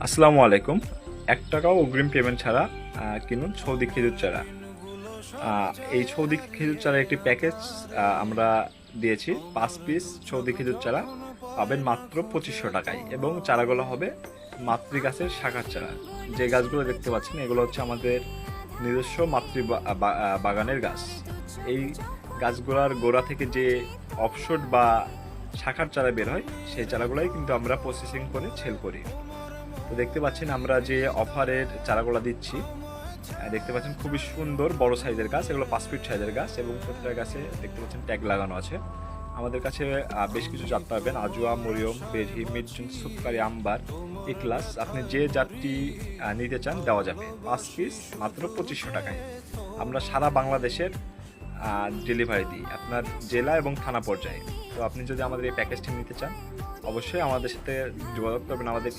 আসসালামু আলাইকুম। ১ টাকাও অগ্রিম পেমেন্ট ছাড়া কিনুন সৌদি খেজুর চারা। এই সৌদি খেজুর চারার একটি প্যাকেজ আমরা দিয়েছি। ৫ পিস সৌদি খেজুর চারা পাবেন মাত্র ২৫০০ টাকায় এবং চারাগুলো হবে মাতৃ গাছের শাখার চারা। যে গাছগুলো দেখতে পাচ্ছেন এগুলো হচ্ছে আমাদের নিজস্ব বাগানের গাছ। এই গাছগুলোর গোড়া থেকে যে অফশোট বা শাখার চারা বের হয় সেই চারাগুলোই কিন্তু আমরা প্রসেসিং করে সেল করি। তো দেখতে পাচ্ছেন আমরা যে অফারের চারাগুলো দিচ্ছি, দেখতে পাচ্ছেন খুবই সুন্দর বড় সাইজের গাছ। এগুলো ৫ ফিট সাইজের গাছ এবং প্রতিটা গাছে দেখতে পাচ্ছেন ট্যাগ লাগানো আছে। আমাদের কাছে বেশ কিছু জাত পাবেন: আজোয়া, মরিয়ম, বেরহি, মিরচুন, সুপকারি, আম্বার, ইকলাস। আপনি যে জাতটি নিতে চান দেওয়া যাবে। ৫ পিস মাত্র ২৫০০ টাকায়। আমরা সারা বাংলাদেশের ডেলিভারি দিই, আপনার জেলা এবং থানা পর্যায়ে। তো আপনি যদি আমাদের এই প্যাকেজটি নিতে চান অবশ্যই আমাদের সাথে যোগাযোগ করবেন। আমাদের